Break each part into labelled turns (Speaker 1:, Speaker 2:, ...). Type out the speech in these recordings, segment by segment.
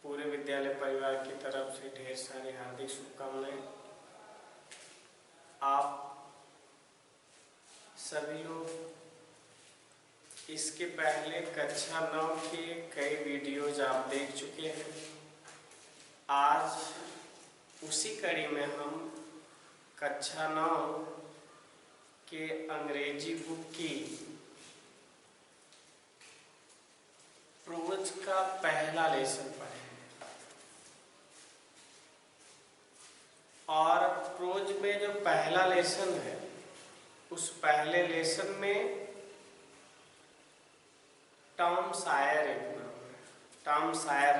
Speaker 1: पूरे विद्यालय परिवार की तरफ से ढेर सारी हार्दिक शुभकामनाएं। आप सभी लोग इसके पहले कक्षा 9 के कई वीडियोज आप देख चुके हैं। आज उसी कड़ी में हम कक्षा 9 के अंग्रेजी बुक की प्रोज का पहला लेसन पढ़ें और प्रोज में जो पहला लेसन है उस पहले लेसन में टॉम सायर एक नाम है। टॉम सायर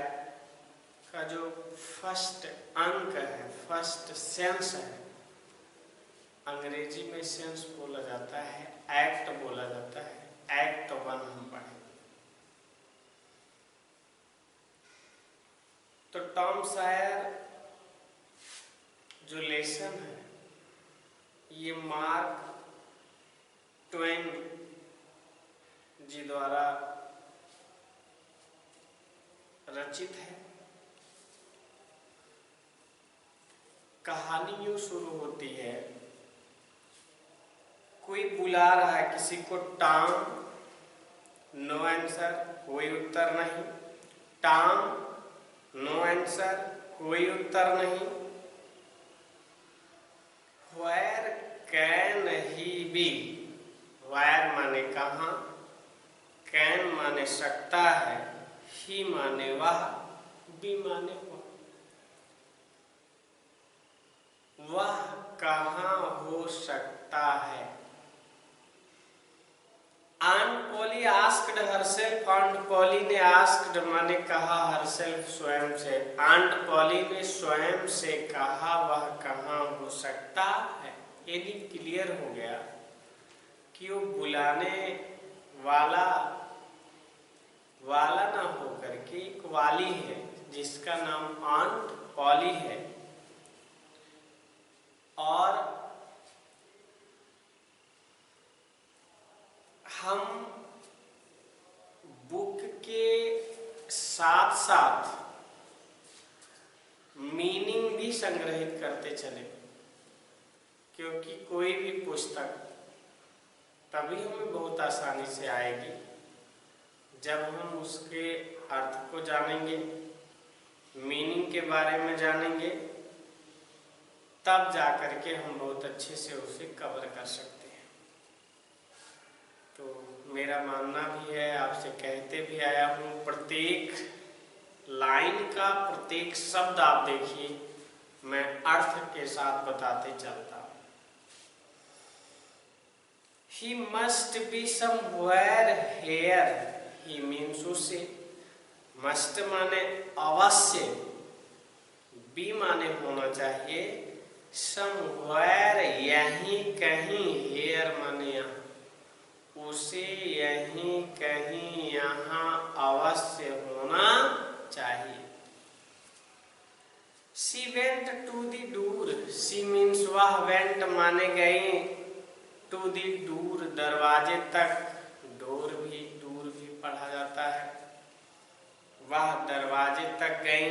Speaker 1: का जो फर्स्ट अंक है, फर्स्ट सेंस है, अंग्रेजी में सेंस बोला जाता है, एक्ट बोला जाता है। एक्ट 1 हम पढ़ें। तो टॉम सायर जो लेसन है ये मार्क ट्वेन जी द्वारा रचित है। कहानी यूं शुरू होती है, कोई बुला रहा है किसी को, टॉम, नो आंसर, कोई उत्तर नहीं। टॉम, नो आंसर, कोई उत्तर नहीं। Where can he be? Where माने कहाँ, can माने सकता है, he माने वह, be माने वह कहाँ हो सकता है। Aunt Polly asked herself, Aunt Polly ने asked माने कहा, herself स्वयं से। Aunt Polly ने स्वयं से कहा वह कहाँ हो सकता है। यानी क्लियर हो गया कि वो बुलाने वाला ना होकर के एक वाली है जिसका नाम आंट पॉली है। और हम बुक के साथ साथ मीनिंग भी संग्रहित करते चले, क्योंकि कोई भी पुस्तक तभी हमें बहुत आसानी से आएगी जब हम उसके अर्थ को जानेंगे, मीनिंग के बारे में जानेंगे, तब जाकर के हम बहुत अच्छे से उसे कवर कर सकते हैं। तो मेरा मानना भी है, आपसे कहते भी आया हूँ, प्रत्येक लाइन का प्रत्येक शब्द आप देखिए, मैं अर्थ के साथ बताते चलता हूँ। He must be somewhere here. He means उसे, must माने अवश्य, be माने होना चाहिए, somewhere यहीं कहीं, here माने यहाँ, उसे यहीं कहीं यहाँ अवश्य होना चाहिए। She went to the door. She means वह, went माने गई, to the door दरवाजे तक, डोर भी, दूर भी पढ़ा जाता है। वह दरवाजे तक गई।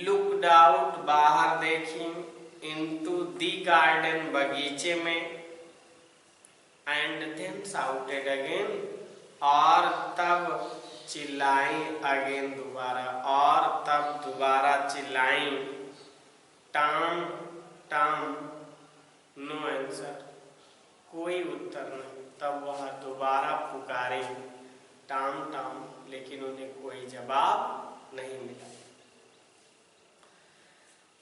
Speaker 1: Looked out बाहर देखी, into the garden बगीचे में, and then shouted again और तब चिल्लाई, अगेन दोबारा, और तब दोबारा चिल्लाई, टॉम टॉम, नो आंसर, कोई उत्तर नहीं। तब वह दोबारा पुकारे, टॉम टॉम, लेकिन उन्हें कोई जवाब नहीं मिला।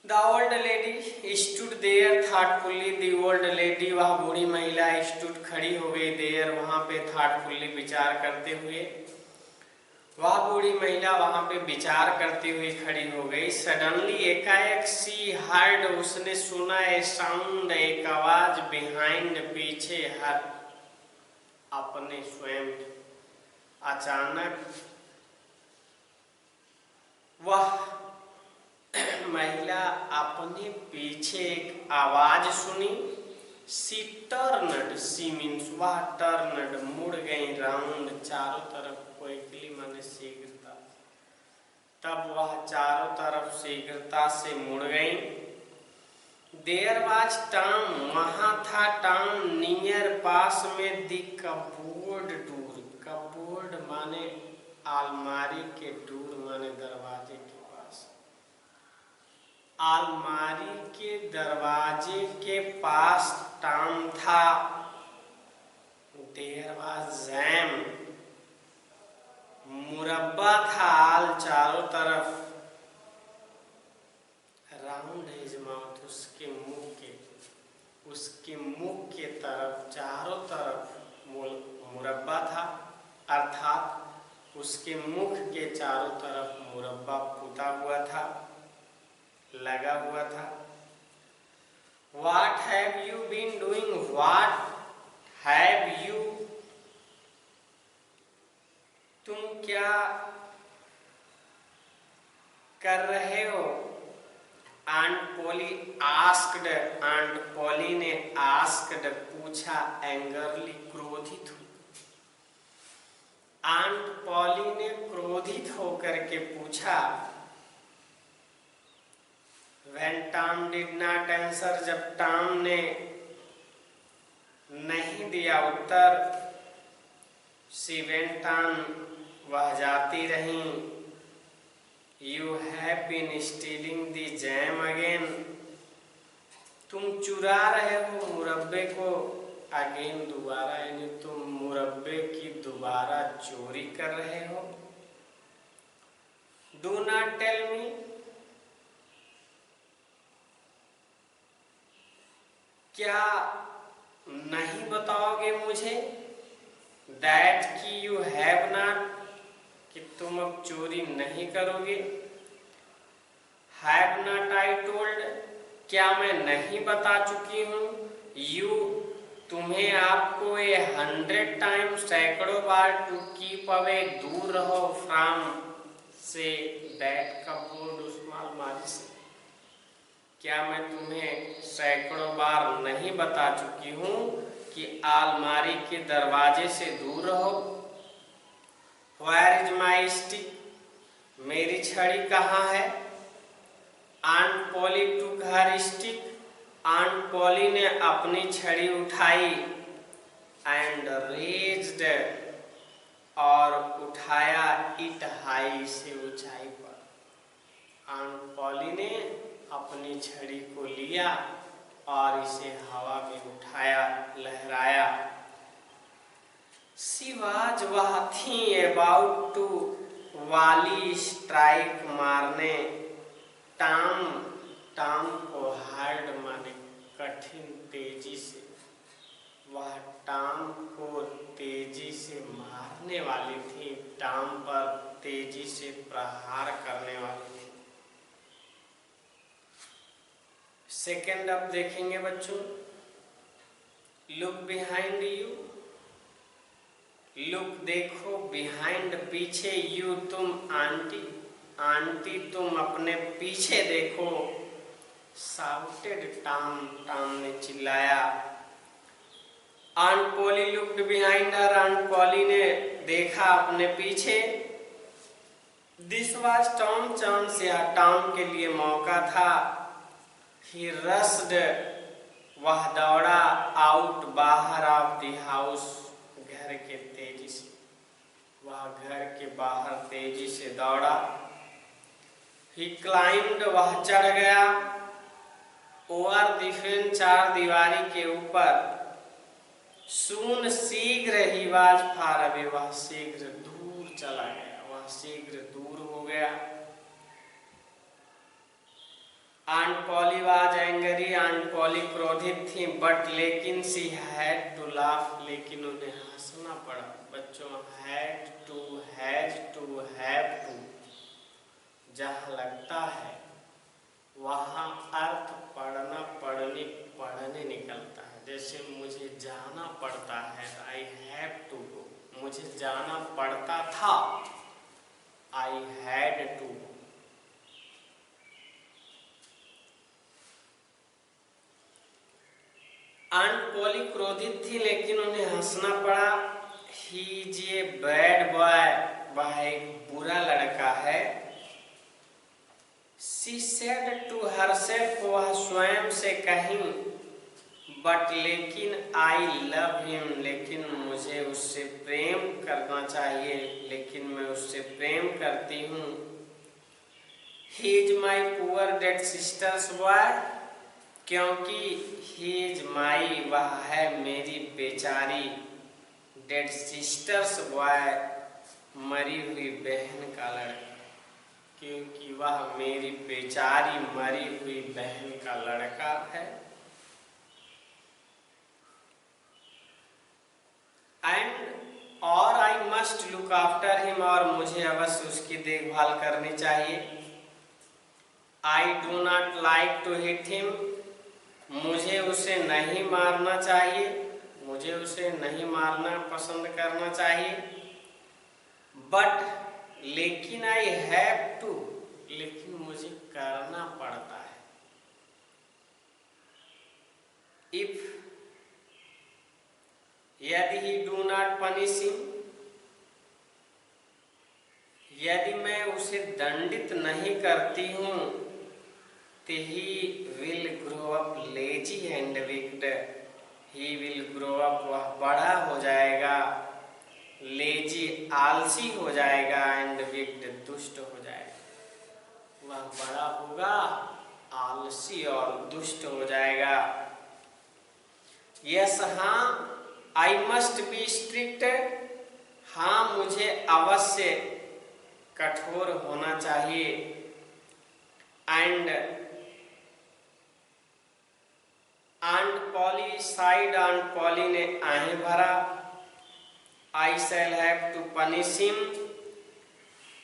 Speaker 1: The old lady stood there thoughtfully. The old lady, वह बूढ़ी महिला, stood खड़ी हो गई, there वहाँ पे, thoughtfully विचार करते हुए। वह बूढ़ी महिला वहाँ पे विचार करते हुए खड़ी हो गई। Suddenly एकाएक, she heard उसने सुना, a sound एक आवाज, behind पीछे, her अपने स्वयं। अचानक वह महिला अपने पीछे एक आवाज सुनी। सी टर्नड, सी मीन्स वह, टर्नड मुड़ गई, राउंड चारों तरफ, क्विकली माने शीघ्रता, तब वह चारों तरफ शीघ्रता से मुड़ गई। देयर वाज टॉम, वहां था टॉम, नियर पास में, दी कपबोर्ड डोर, कपबोर्ड माने अलमारी के, डोर माने दरवाजे के पास, अलमारी के दरवाजे के पास टॉम था। देयर वाज जैम, मुरब्बा था, आल चारों तरफ, राउंड हिज माउथ, उसके मुंह के तरफ, चारों तरफ मुरब्बा था, अर्थात उसके मुख के चारों तरफ मुरब्बा पुता हुआ था, लगा हुआ था। What have you been doing? What have you, तुम क्या कर रहे हो? Aunt Polly asked, Aunt Polly ने आस्क्ड पूछा, एंगरली क्रोधित हो, आंट पॉली ने क्रोधित होकर के पूछा। When Tom did not answer, जब टॉम ने नहीं दिया उत्तर, she went on, वह जाती रही। You have been stealing the jam again, तुम चुरा रहे हो मुरब्बे को, अगेन दोबारा, यानी तुम मुरब्बे की दोबारा चोरी कर रहे हो। Do not tell me, क्या नहीं बताओगे मुझे, दैट कि यू हैव नॉट, कि तुम अब चोरी नहीं करोगे। हैव नॉट आई टोल्ड, क्या मैं नहीं बता चुकी हूँ, यू, तुम्हें, आपको, 100 टाइम्स, सैकड़ों बार, टू कीप अवे, दूर रहो, फ्रॉम, से, दैट कपबोर्ड, उस अलमारी से। क्या मैं तुम्हें सैकड़ों बार नहीं बता चुकी हूँ कि अलमारी के दरवाजे से दूर रहो। Where is my stick, मेरी छड़ी कहाँ है। Aunt Polly took her stick, Aunt Polly ने अपनी छड़ी उठाई, and raised, और उठाया, इट हाई, से ऊंचाई पर। आंट पॉली ने अपनी छड़ी को लिया और इसे हवा में उठाया, लहराया। She was, वह थी, about to, वाली, स्ट्राइक, मारने, टॉम, टॉम को, हार्ड माने कठिन, तेजी से, वह टॉम को तेजी से मारने वाली थी, टॉम पर तेजी से प्रहार करने वाली थी। सेकेंड अब देखेंगे बच्चों, लुक बिहाइंड यू, लुक देखो, बिहाइंड पीछे, यू तुम, आंटी, आंटी तुम अपने पीछे देखो। शाउटेड टॉम, टॉम ने चिल्लाया। Aunt Polly looked behind her, Aunt Polly ने देखा अपने पीछे। दिस वाज टॉम चांस, यह टॉम के लिए मौका था। He rushed, वह दौड़ा, आउट, बाहर, ऑफ द हाउस, घर के तेजी से, वह घर के बाहर तेजी से दौड़ा। He climbed, वह चढ़ गया, ओवर द फेंस, चार दीवारी के ऊपर। Soon, शीघ्र, he was far away, वह शीघ्र दूर चला गया, वह शीघ्र दूर हो गया। Aunt Polly was angry, Aunt Polly क्रोधित थी, बट लेकिन सी हैड टू लाफ, लेकिन उन्हें हंसना पड़ा। बच्चों, had to, has to, have to, जहाँ लगता है वहाँ अर्थ पढ़ना, पढ़ने, पढ़ने निकलता है। जैसे मुझे जाना पड़ता है, आई हैव टू गो, मुझे जाना पड़ता था, I had to go. Aunt Polly क्रोधित थी, लेकिन उन्हें हंसना पड़ा। He is a bad boy, वह एक बुरा लड़का है। शी सेड टू हरसेल्फ, वह स्वयं से कहीं, बट लेकिन आई लव हिम, लेकिन मुझे उससे प्रेम करना चाहिए, लेकिन मैं उससे प्रेम करती हूँ। He is my poor dead sisters boy, क्योंकि ही इज माई, वह है मेरी बेचारी, डेड सिस्टर्स बॉय, मरी हुई बहन का लड़का, क्योंकि वह मेरी बेचारी मरी हुई बहन का लड़का है। एंड और I must look after him, और मुझे अवश्य उसकी देखभाल करनी चाहिए। I do not like to hit him, मुझे उसे नहीं मारना चाहिए, मुझे उसे नहीं मारना पसंद करना चाहिए। बट लेकिन आई हैव टू, लेकिन मुझे करना पड़ता है। इफ, यदि ही डू नॉट पनिश हिम, यदि मैं उसे दंडित नहीं करती हूँ, तो he will grow up lazy and wicked, he will grow up, वह बड़ा हो जाएगा, लेजी आलसी हो जाएगा, एंड विक्ड दुष्ट हो जाएगा। वह बड़ा होगा, आलसी और दुष्ट हो जाएगा। यस, हाँ, आई मस्ट बी स्ट्रिक्ट, हाँ मुझे अवश्य कठोर होना चाहिए। And aunt Polly said, aunt Polly ने आहें भरा। I shall have to punish him,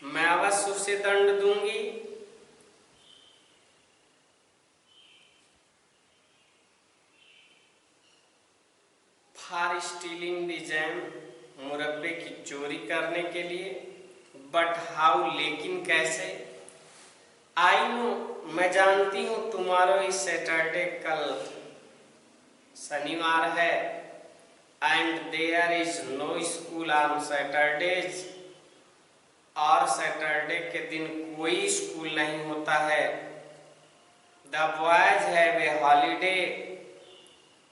Speaker 1: मैं अवश्य उसे दंड दूंगी। फॉर स्टीलिंग द जैम, मुरब्बे की चोरी करने के लिए। बट हाउ, लेकिन कैसे। आई नो, मैं जानती हूँ, तुम्हारा इस सैटरडे, कल शनिवार है। And there is no school on Saturdays, और सैटरडे के दिन कोई स्कूल नहीं होता है। The boys have a holiday,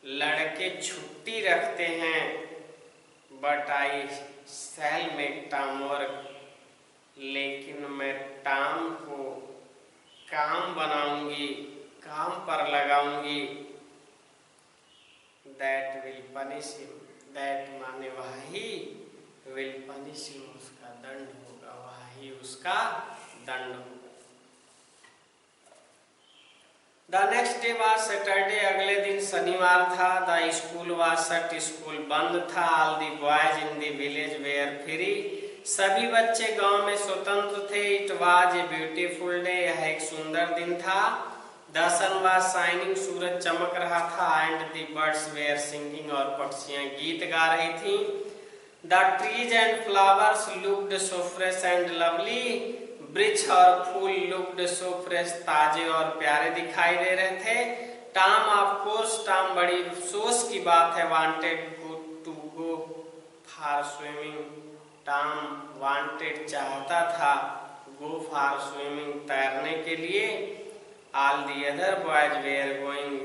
Speaker 1: लड़के छुट्टी रखते हैं। But I shall make Tom work, लेकिन मैं टॉम को काम बनाऊंगी, काम पर लगाऊंगी। That will punish him, that माने वह ही, विल पनिश हिम, उसका दंड होगा, वह ही उसका दंड होगा। The next day was Saturday, अगले दिन शनिवार था। The school was shut, school बंद था। All the boys in the village were free, सभी बच्चे गांव में स्वतंत्र थे। It was a beautiful day, यह एक सुंदर दिन था। द सन वाज शाइनिंग, सूरज चमक रहा था। And the birds were singing, और पक्षियां गीत गा रही थी। The trees and flowers looked so fresh and lovely, वृक्ष और फूल लुक्ड सो फ्रेश, ताजे और प्यारे दिखाई दे रहे थे। टॉम, ऑफ कोर्स, टॉम बड़ी अफसोस की बात है, wanted to go for swimming, Tom wanted चाहता था, गो फॉर स्विमिंग तैरने के लिए। All the other boys were going,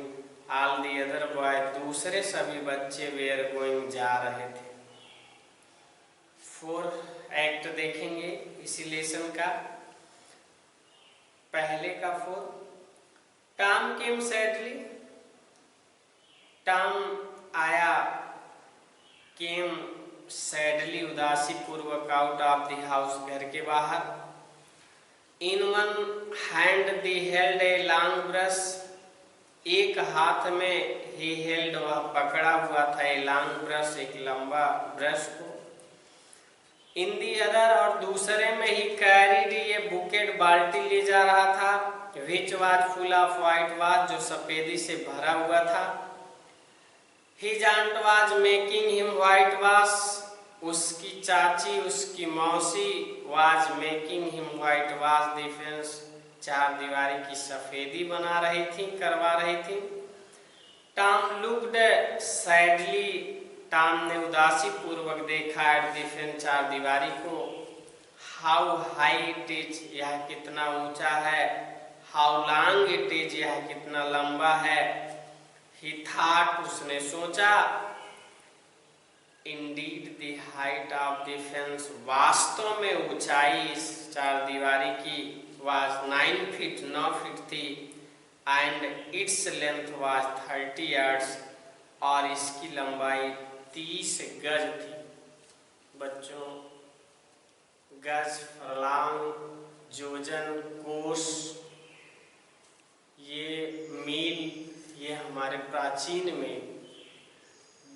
Speaker 1: all the other boy दूसरे सभी बच्चे वेयर गोइंग जा रहे थे। 4 एक्ट देखेंगे इसी लेसन का। पहले का 4, टॉम केम सैडली, टॉम आया, केम सैडली उदासी पूर्वक, आउट ऑफ द हाउस घर के बाहर। In one hand the held a long brush, एक हाथ में ही हेल्ड, वह पकड़ा हुआ था, ए लॉन्ग ब्रश, एक लंबा ब्रश को। इन दी अदर, और दूसरे में ही कैरीड ए बुकेट, बाल्टी ले जा रहा था। Which was full of whitewash, जो सफेदी से भरा हुआ था। His aunt was making him whitewash, उसकी चाची, उसकी मौसी, was making him whitewash the fence, चार दीवारी की सफेदी बना रही थी, करवा रही थी। टॉम लुक्ड सैडली, टॉम ने उदासी पूर्वक देखा एट द फेंस, चार दीवारी को। हाउ हाई इट इज, यह कितना ऊंचा है। हाउ लॉन्ग इट इज, यह कितना लंबा है। ही थॉट, उसने सोचा। Indeed the height of the fence, वास्तव में ऊंचाई इस चारदीवारी की वाज 9 फीट, 9 फीट थी। And its length was 30 yards, और इसकी लंबाई 30 गज थी। बच्चों, गज, फरलांग, जोजन, कोस, ये मील, ये हमारे प्राचीन में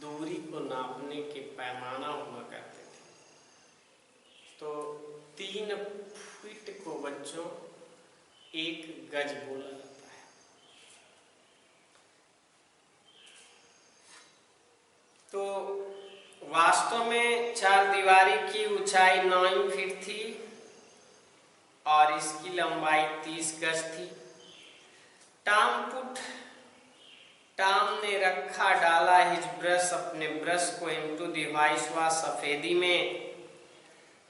Speaker 1: दूरी को नापने के पैमाना हुआ करते थे। तो 3 फीट को बच्चों 1 गज बोला जाता है। तो वास्तव में चारदीवारी की ऊंचाई 9 फीट थी और इसकी लंबाई 30 गज थी। टॉम ने रखा, डाला हिज ब्रश, अपने ब्रश को इनटू द व्हाइट वॉश, सफेदी में।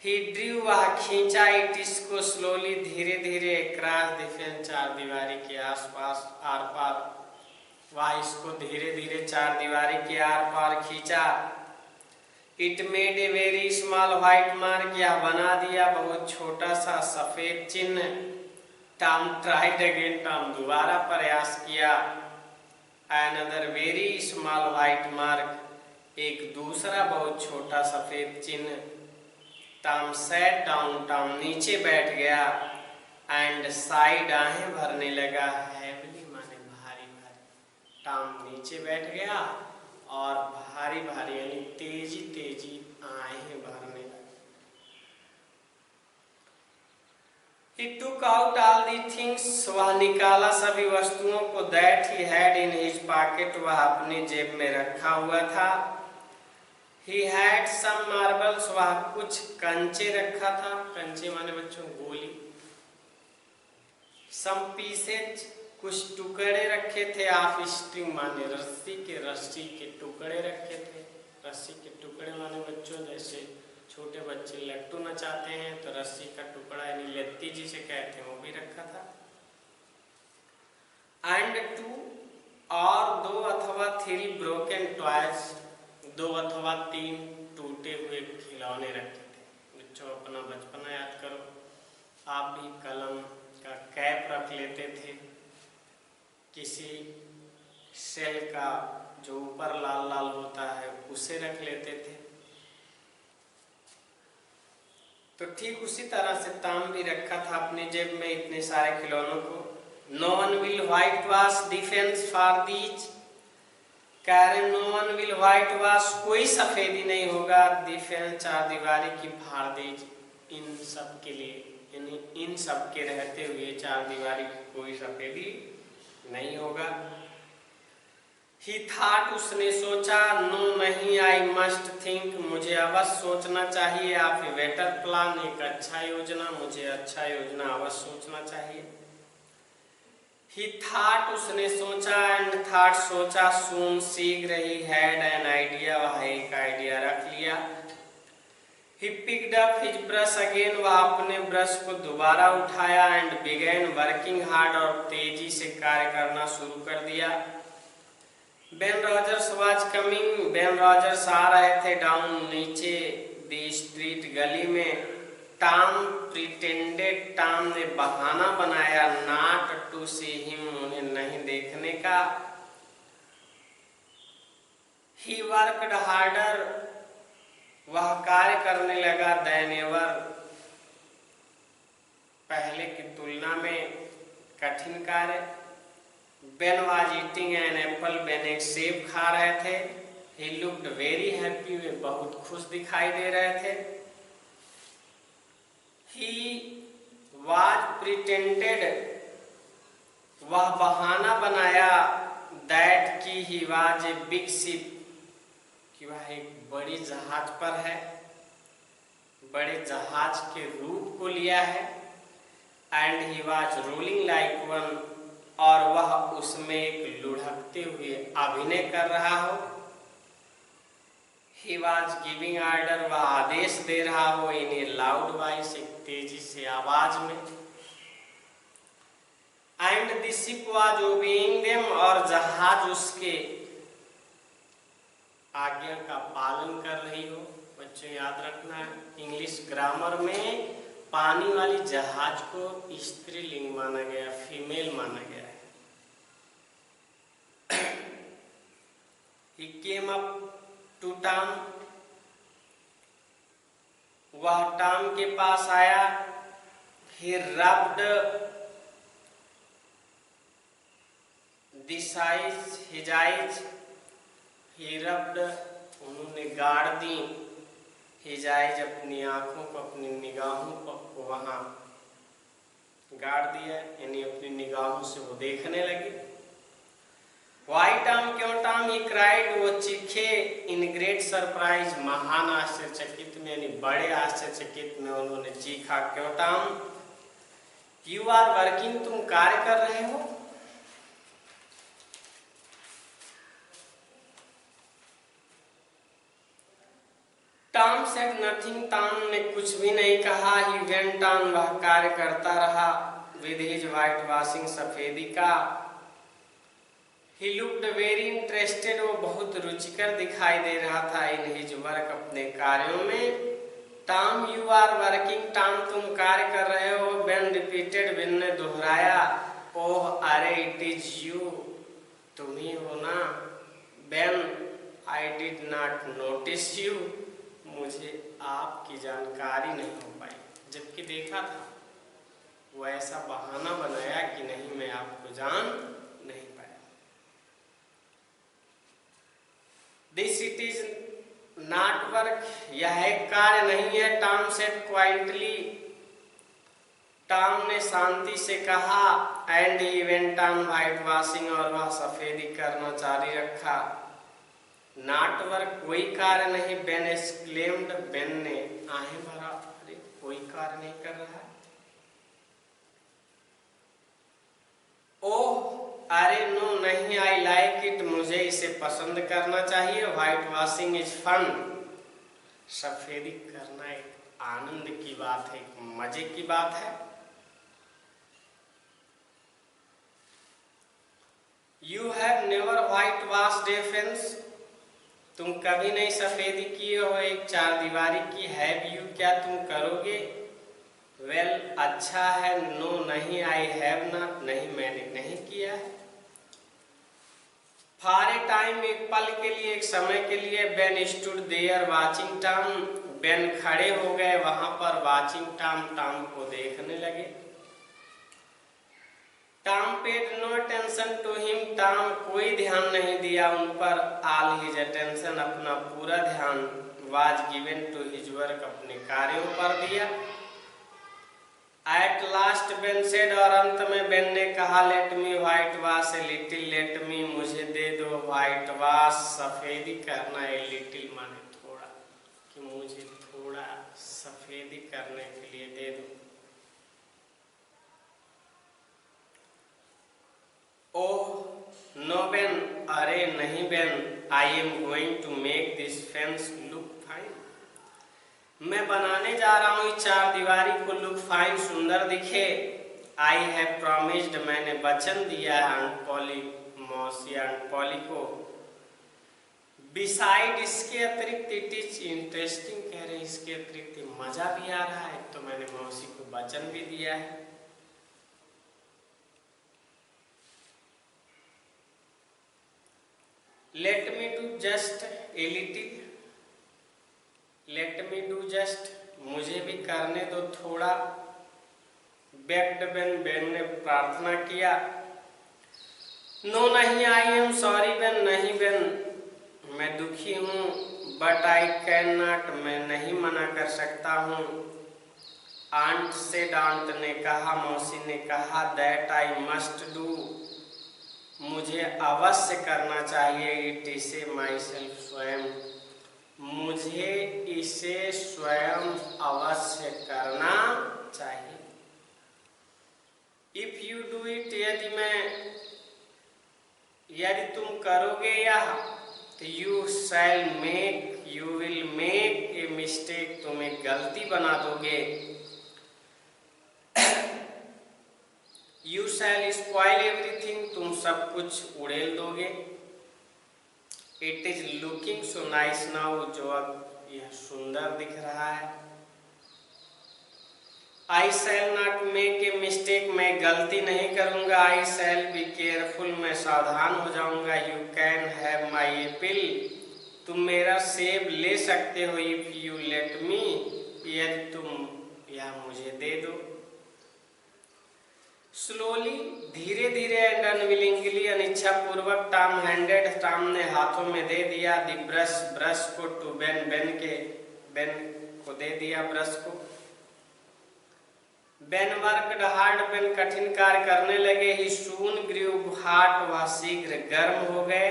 Speaker 1: ही ड्रू, वह खींचा, इट इसको स्लोली, धीरे धीरे, क्रॉस द फेंस, चारदीवारी के आसपास, आर पार, वह इसको धीरे धीरे चारदीवारी के आर पार खींचा। It made a very small white mark, यह बना दिया बहुत छोटा सा सफेद चिन्ह। टॉम ट्राइड अगेन, टॉम दोबारा प्रयास किया। Another very small white mark, एक दूसरा बहुत छोटा सफेद चिन्ह। टॉम sat down, टॉम नीचे बैठ गया। एंड साइड, आहें भरने लगा। हैवली माने भारी भारी। टॉम नीचे बैठ गया और भारी भारी यानी तेजी तेजी आहें भरने लगा। He took out all the things, वह निकाला सभी वस्तुओं को, that he had in his pocket, वह अपने जेब में रखा हुआ था। He had some marbles, वह कुछ कंचे रखा था। कंचे माने बच्चों गोली। Some pieces, कुछ टुकड़े रखे थे। ऑफ स्ट्रिंग माने रस्सी के टुकड़े रखे थे। रस्सी के टुकड़े माने बच्चों जैसे छोटे बच्चे लट्टू नचाते हैं तो रस्सी का टुकड़ा यानी लत्ती जिसे कहते हैं वो भी रखा था। एंड 2 और 2 अथवा 3 ब्रोकन टॉयज, 2 अथवा 3 टूटे हुए खिलौने रखे थे। बच्चों अपना बचपना याद करो, आप भी कलम का कैप रख लेते थे, किसी सेल का जो ऊपर लाल लाल होता है उसे रख लेते थे। तो ठीक उसी तरह से टॉम भी रखा था अपने जेब में इतने सारे खिलौनों को। No one will whitewash the fence for these, कह रहे no one will whitewash, कोई सफेदी नहीं होगा, डिफेंस चारदीवारी की फाड़ दीज, इन सब के लिए, यानी इन सब के रहते हुए चारदीवारी की कोई सफेदी नहीं होगा। ही थॉट, उसने सोचा। नो नहीं, आई मस्ट थिंक, मुझे अवश्य सोचना चाहिए। ऑफ ए बेटर प्लान, एक अच्छा योजना, मुझे अच्छा योजना अवश्य सोचना चाहिए। ही थॉट, उसने सोचा। एंड थॉट, सोचा। सून, शीघ्र, ही हैड एन आइडिया, वह एक आइडिया रख लिया। He picked up his brush again, वह अपने ब्रश को दोबारा उठाया। एंड बिगेन वर्किंग हार्ड, और तेजी से कार्य करना शुरू कर दिया। Ben Rogers was coming, Ben Rogers आ रहे थे। डाउन, नीचे, द स्ट्रीट, गली में। टॉम प्रिटेंडेड, टॉम ने बहाना बनाया। नॉट टू सी हिम, उन्हें नहीं देखने का। ही वर्कड हार्डर, वह कार्य करने लगा। देन एवर, पहले की तुलना में कठिन कार्य। Ben was eating an apple, Ben एक सेब खा रहे थे। ही लुक्ड वेरी हैप्पी, वे बहुत खुश दिखाई दे रहे थे। ही वाज प्रिटेंडेड, वह बहाना बनाया। दैट की he was a big ship, कि वह एक बड़ी जहाज पर है, बड़े जहाज के रूप को लिया है। And he was rolling like one, और वह उसमें एक लुढ़कते हुए अभिनय कर रहा हो। He was giving order, वह आदेश दे रहा हो। इन ए लाउड वॉइस, एक तेजी से आवाज में। And the ship was obeying them, और जहाज उसके आज्ञा का पालन कर रही हो। बच्चों याद रखना है, इंग्लिश ग्रामर में पानी वाली जहाज को स्त्रीलिंग माना गया, फीमेल माना गया है। He came up to Tom, वह टॉम के पास आया। He rubbed his eyes, he rubbed, उन्होंने गाड़ दी his eyes, अपनी आंखों को, अपनी निगाहों को वहां गाड़ दिया, यानी अपनी निगाहों से वो देखने लगे। Why Tom, क्यों टॉम? He cried, वो चीखे, in great surprise, महान आश्चर्यचकित में, यानी बड़े आश्चर्यचकित में उन्होंने चीखा। क्यों टॉम? You are working, तुम कार्य कर रहे हो। टॉम said nothing, टॉम ने कुछ भी नहीं कहा। He went on, वह कार्य करता रहा with his white washing, सफेदी का। He looked very interested, वो बहुत रुचिकर दिखाई दे रहा था in his work, अपने कार्यों में। Tom, you are working, Tom, तुम कार्य कर रहे हो। Ben repeated, Ben ने दोहराया। ओह अरे, it is you, तुम ही हो ना। Ben, I did not notice you, मुझे आपकी जानकारी नहीं हो पाई। जबकि देखा था, वो ऐसा बहाना बनाया कि नहीं, मैं आपको जान नहीं पाया। This it is not work, यह एक कार्य नहीं है। Tom said quietly, टॉम ने शांति से कहा। And he went on whitewashing, और वह सफेदी करना जारी रखा। Not work, कोई कार्य नहीं। Ben exclaimed, Ben ने आहें भरा, अरे कोई कार्य नहीं कर रहा है। ओह अरे, नो नहीं, I like it, मुझे इसे पसंद करना चाहिए। व्हाइट वॉशिंग इज फन, सफेदी करना एक आनंद की बात है, एक मजे की बात है। You have never white washed A fence, तुम कभी नहीं सफेदी किए हो एक चार दीवारी की। हैव यू, क्या तुम करोगे? वेल, अच्छा है। नो नहीं, आई हैव नॉट, नहीं मैंने नहीं किया है। फॉर ए टाइम, एक पल के लिए, एक समय के लिए। Ben stood there watching Tom, Ben खड़े हो गए वहां पर। वाचिंग टॉम, टॉम को देखने लगे। Tom paid no attention to him, Tom कोई ध्यान नहीं दिया उन पर। ऑल हिज अटेंशन, अपना पूरा ध्यान, was given to his work, अपने कार्यों पर दिया। एट लास्ट बेन सेड, और अंत में बेन ने कहा, let me white wash a little, let me, मुझे दे दो, व्हाइट वॉश, सफेदी करना, ए लिटिल माने थोड़ा, कि मुझे थोड़ा सफेदी करने के लिए दे दो। ओह नो बेन, अरे नहीं Ben, I am going to make this fence look fine, मैं बनाने जा रहा हूँ इस चार दीवारी को लुक फाइन, सुंदर दिखे। आई हैव प्रॉमिस्ड, मैंने वचन दिया है आंट पॉली, मौसी आंट पॉली को। बिसाइड, इसके अतिरिक्त, इट इज इंटरेस्टिंग, कह रहे इसके अतिरिक्त मजा भी आ रहा है, तो मैंने मौसी को वचन भी दिया है। Let me do just a little, let me do just, मुझे भी करने दो थोड़ा। बेग्ड बेन, बेन ने प्रार्थना किया। नो नहीं, आई एम सॉरी बेन, नहीं बेन, मैं दुखी हूँ। बट आई कैन नॉट, मैं नहीं मना कर सकता हूँ। आंट से, आंट ने कहा, मौसी ने कहा, दैट आई मस्ट डू, मुझे अवश्य करना चाहिए। इट इसे माई सेल्फ, स्वयं, मुझे इसे स्वयं अवश्य करना चाहिए। इफ यू डू इट, यदि तुम करोगे यह, you shall make, you will make a mistake, तुम एक गलती बना दोगे। यू शैल स्पॉइल एवरीथिंग, तुम सब कुछ उड़ेल दोगे। It is looking so nice now, जो अब यह सुंदर दिख रहा है। I shall not make a mistake, मैं गलती नहीं करूंगा। आई शैल बी केयरफुल, मैं सावधान हो जाऊंगा। You can have my Apple, तुम मेरा सेब ले सकते हो। इफ यू लेट मी, यदि तुम यह मुझे दे दो। स्लोली, धीरे धीरे एंड अनविलिंगली, अनिच्छा पूर्वक, टॉम हैंडेड, टॉम ने हाथों में दे दिया। दी ब्रश, ब्रश को टू बेन, बेन को दे दिया ब्रश को। बेन वर्कड हार्ड, बेन कठिन कार्य करने लगे। ही सून ग्रू हॉट, वह शीघ्र गर्म हो गए,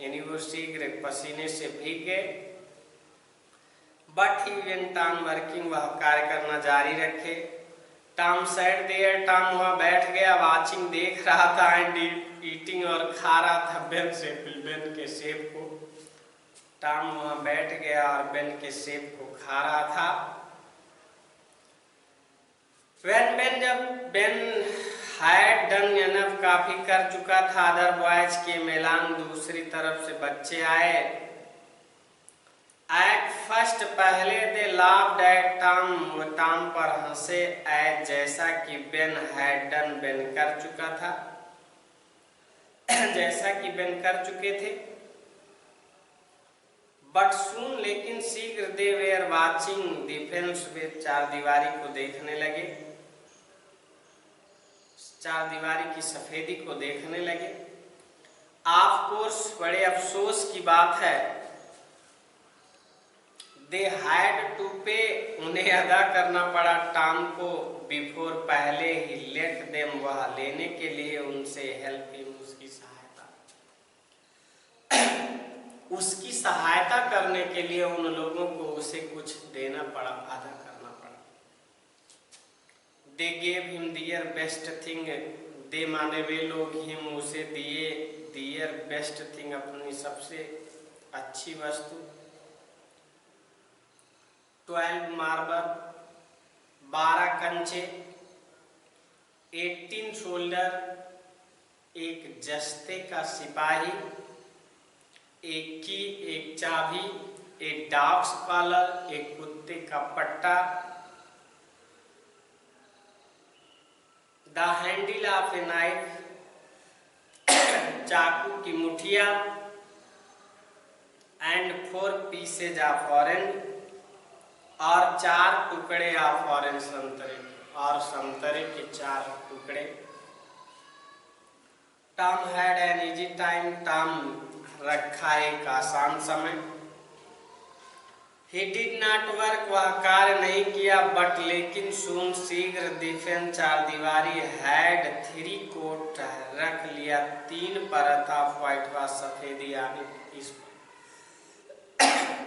Speaker 1: यानी वो शीघ्र पसीने से भीग गए। But he went on working, वह कार्य करना जारी रखे। टॉम सैट देयर, टॉम वहाँ बैठ गया। वाचिंग, देख रहा था। एंड ईटिंग, और खा रहा था। बेन से बेन के सेब को। टॉम वहाँ बैठ गया और बेन के सेब को खा रहा था। When Ben, जब बेन had done enough, काफी कर चुका था। अदर बॉयज के मेलान, दूसरी तरफ से बच्चे आए। एट फर्स्ट, पहले दे लाफ्ड एट टॉम, वो टॉम पर हंसे। एट, जैसा कि बेन हैड डन, बेन कर चुका था, जैसा कि बेन कर चुके थे। बट सून, लेकिन शीघ्र, दे वेयर वाचिंग द फेंस, वे चारदीवारी को देखने लगे, चारदीवारी की सफेदी को देखने लगे। ऑफ कोर्स, बड़े अफसोस की बात है। दे हैड टू पे, उन्हें अदा करना पड़ा। टॉम को, बिफोर, पहले ही, लेट देम, वह लेने के लिए उनसे, हेल्प हिम, उसकी सहायता, उसकी सहायता करने के लिए उन लोगों को उसे कुछ देना पड़ा, अदा करना पड़ा। They gave him their best thing, they माने वे लोग, हिम उसे दिए, दियर बेस्ट थिंग, अपनी सबसे अच्छी वस्तु। 12 मार्बल, 12 कंचे। 18 सोल्डर, एक जस्ते का सिपाही। एक की, एक चाबी। एक डॉग्स कॉलर, एक कुत्ते का पट्टा। The handle of a knife, चाकू की मुठिया। एंड 4 पीसेज ऑफ ऑरेंज, और 4 टुकड़े ऑफ ऑरेंज, संतरे, और संतरे के 4 टुकड़े। Tom had an easy time, Tom रखा एक आसान समय। He did not work, वह कार्य नहीं किया। बट, लेकिन, सून, शीघ्र, डिफेंस, चारदीवारी, हैड 3 कोट, रख लिया 3 परत ऑफ व्हाइट वॉश, सफेदी, यानी इस।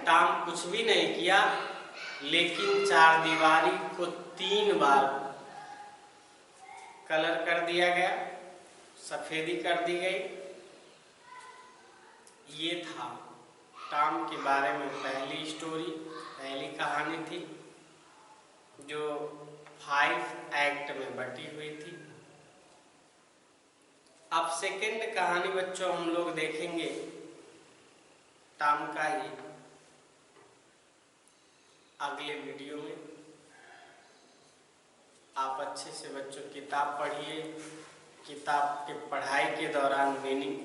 Speaker 1: टॉम कुछ भी नहीं किया, लेकिन चारदीवारी को 3 बार कलर कर दिया गया, सफेदी कर दी गई। ये था टॉम के बारे में पहली स्टोरी, पहली कहानी थी, जो 5 एक्ट में बटी हुई थी। अब सेकंड कहानी बच्चों हम लोग देखेंगे टॉम का ही अगले वीडियो में। आप अच्छे से बच्चों किताब पढ़िए, किताब के पढ़ाई के दौरान मीनिंग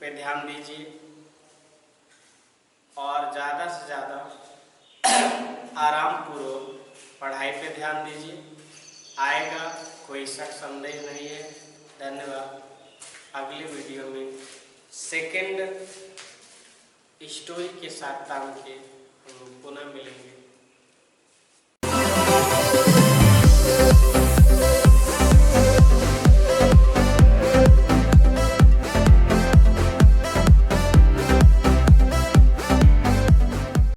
Speaker 1: पे ध्यान दीजिए, और ज़्यादा से ज़्यादा आरामपूर्वक पढ़ाई पे ध्यान दीजिए। आएगा, कोई शक संदेह नहीं है। धन्यवाद। अगले वीडियो में सेकंड स्टोरी के साथ टाइम के हम पुनः मिलेंगे।